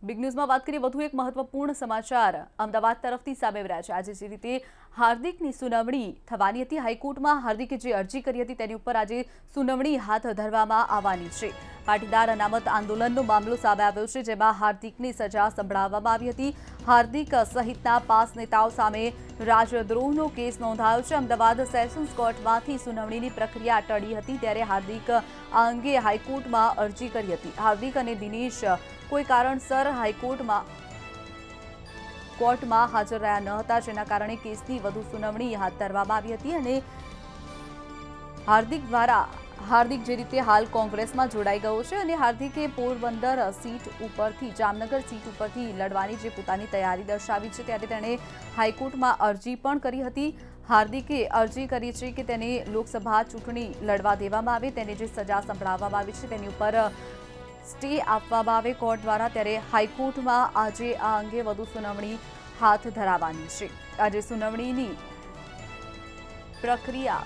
Big news में बात करिए વધુ એક મહત્વપૂર્ણ સમાચાર અમદાવાદ તરફથી સામે આવ્યા છે। આજે જે રીતે હાર્દિકની સુનાવણી થવાની હતી, હાઈકોર્ટમાં હાર્દિકે જે અરજી કરી હતી તેની ઉપર આજે સુનાવણી હાથ ધરવામાં આવવાની છે। પાટીદાર અનામત આંદોલનનો મામલો સામે આવ્યો છે, જેમાં હાર્દિકની સજા સંભળાવવામાં આવી હતી। હાર્દિક સહિતના 5 નેતાઓ સામે રાજદ્રોહનો કેસ નોંધાયો છે। અમદાવાદ સેશન્સ કોર્ટમાંથી સુનાવણીની પ્રક્રિયા ટળી હતી, ત્યારે હાર્દિક આ અંગે હાઈકોર્ટમાં અરજી કરી હતી। હાર્દિક અને દિનેશ कोई कारणसर हाईकोर्ट में कोर्ट में हाजर रह्या न हता, जेना कारणे केसनी वधु सुनावणी हाथ धरवामां आवी हती। अने हार्दिक जे रीते हाल कोंग्रेस में जोड़ाई गयो छे अने हार्दिके पोरबंदर सीट उपरथी जामनगर सीट उपरथी लड़वानी जे पोतानी तैयारी दर्शावी छे, त्यारे तेणे हाईकोर्ट में अरजी पण करी हती। हार्दिके अरजी करी छे के तेने लोकसभा चूंटणी लड़वा देवामां आवे, तेने जे सजा संभळाववामां आवी छे तेनी उपर स्टे आपवामां आवे कोर्ट द्वारा, त्यारे हाईकोर्ट में आज आ अंगे वधु सुनावणी हाथ धरावानी छे। आज सुनावणीनी प्रक्रिया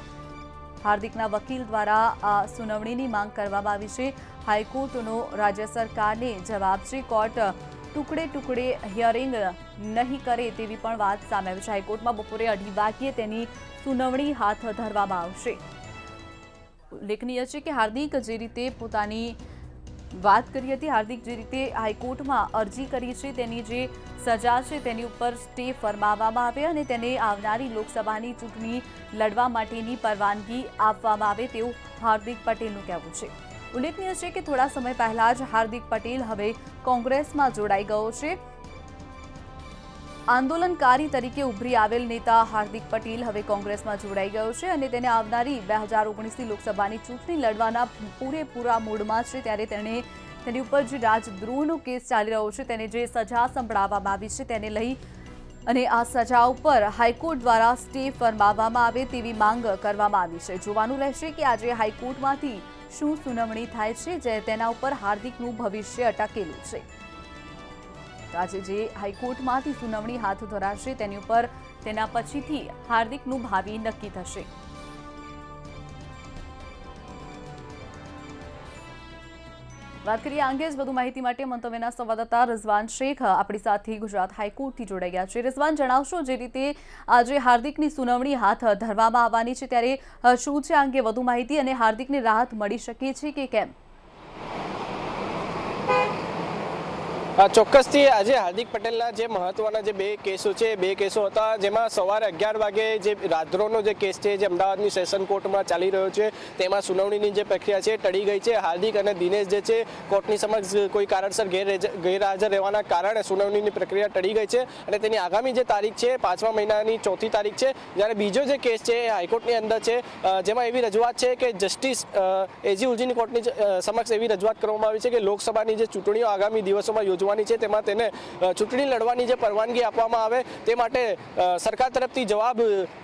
हार्दिकना वकील द्वारा आ सुनावणीनी मांग करवामां आवी छे। हाईकोर्टनो राज्य सरकारने जवाब छे, कोर्ट टुकड़े टुकड़े हियरिंग नहीं करे तेवी पण वात सामे आवी छे। हाईकोर्टमां बपोरे 2:30 वाग्ये तेनी सुनावणी हाथ धरवामां आवशे। उल्लेखनीय छे के हार्दिक जे रीते पोतानी વાત કરી હતી, હાર્દિક જે રીતે હાઈકોર્ટમાં અરજી કરી છે તેની જે સજા છે તેની ઉપર સ્ટે ફરમાવવામાં આવે અને તેને આવનારી લોકસભાની ચૂંટણી લડવા માટેની પરવાનગી આપવામાં આવે તેવું હાર્દિક પટેલનું કહેવું છે। ઉલ્લેખનીય છે કે થોડા સમય પહેલા જ હાર્દિક પટેલ હવે કોંગ્રેસમાં જોડાઈ ગયો છે। आंदोलनकारी तरीके उभरी आवेल नेता हार्दिक पटेल हवे कोंग्रेस में जोड़ाई गयो छे अने तेने आवनारी 2019 लोकसभानी चूंटणी लड़वाना पूरेपूरा मूडमां छे, त्यारे तेनी उपर जे राजद्रोहनो केस चाली रह्यो छे तेने जे सजा संभळाववामां आवी छे तेने लई अने आ सजा उपर हाईकोर्ट द्वारा स्टे फरमाववामां आवे तेवी मांग करवामां आवी छे। जोवानुं रहेशे के आजे हाईकोर्टमांथी शुं सुनावणी थाय छे, जे तेना उपर हार्दिकनुं भविष्य अटकेલું છે। आज जे हाईकोर्टमांथी सुनावणी हाथ धराशे तेनी उपर तेना पछीथी हार्दिकनुं भावी नक्की थशे। बात करिए अंगे વધુ માહિતી માટે મંતવ્યના સંવાદદાતા રિઝવાન શેખ આપણી સાથે ગુજરાત હાઈકોર્ટથી જોડાઈ ગયા છે। રિઝવાન, જણાવશો જે રીતે આજે હાર્દિકની સુનાવણી હાથ ધરવામાં આવવાની છે ત્યારે શું છે અંગે વધુ માહિતી અને હાર્દિકને રાહત મળી શકે છે કે કેમ? ચોક્કસથી આજે હાર્દિક પટેલના જે મહત્વના જે બે કેસો છે, બે કેસો હતા, જેમાં સવારે 11 વાગે જે રાજદ્રોહનો જે કેસ છે જે અમદાવાદની સેશન કોર્ટમાં ચાલી રહ્યો છે તેમાં સુનાવણીની જે પ્રક્રિયા છે ટળી ગઈ છે। હાર્દિક અને દિનેશ જે છે કોર્ટની સમક્ષ કોઈ કારણસર ગેરહાજર રહેવાના કારણે સુનાવણીની પ્રક્રિયા ટળી ગઈ છે અને તેની આગામી જે તારીખ છે 5મા મહિનાની 4મી તારીખ છે। જ્યારે બીજો જે કેસ છે એ હાઈકોર્ટની અંદર છે, જેમાં એવી રજૂઆત છે કે જસ્ટિસ એજી ઉલજીની કોર્ટની સમક્ષ એવી રજૂઆત કરવામાં આવી છે કે લોકસભાની જે ચૂંટણીઓ આગામી દિવસોમાં યોજવાની છે તેમાં તેને ચૂંટણી લડવાની જે પરવાનગી આપવામાં આવે તે માટે સરકાર તરફથી જવાબ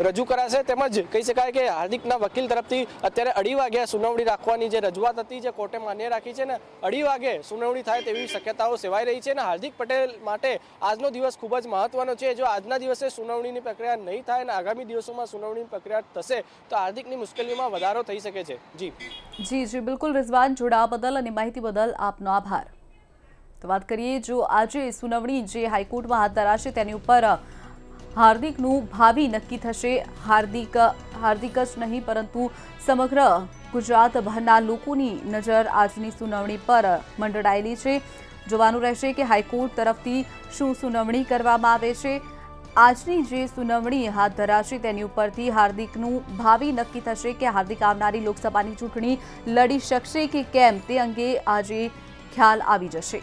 રજૂ કરાશે। તેમજ કહી શકાય કે હાર્દિકના વકીલ તરફથી અત્યારે 2:30 વાગ્યા સુનાવણી રાખવાની જે રજૂઆત હતી જે કોર્ટે માન્ય રાખી છે ને 2:30 વાગે સુનાવણી થાય તેવી શક્યતાઓ સેવાઈ રહી છે। અને હાર્દિક પટેલ માટે આજનો દિવસ ખૂબ જ મહત્વનો છે। જો આજના દિવસે સુનાવણીની પ્રક્રિયા નહીં થાય અને આગામી દિવસોમાં સુનાવણીની પ્રક્રિયા થશે તો હાર્દિકની મુશ્કેલીમાં વધારો થઈ શકે છે। જી બિલકુલ રિઝવાન, જોડાવા બદલ અને માહિતી બદલ આપનો આભાર। तो बात करिए जो आज सुनावणी जे हाईकोर्ट में हाथ धराशे तेनी उपर हार्दिकनुं भावी नक्की थशे। हार्दिक ज नहीं परंतु समग्र गुजरात भरना लोकोनी नजर आजनी सुनावणी पर मंडरायेली छे। जोवानुं रहेशे के हाईकोर्ट तरफथी शुं सुनावणी करवामां आवे छे। आजनी जे सुनावणी हाथ धराशे तेनी उपरथी हार्दिकनुं भावी नक्की थशे के हार्दिक आवनारी लोकसभानी चूंटणी लड़ी शकशे के केम ते अंगे आज ख्याल आवी जशे।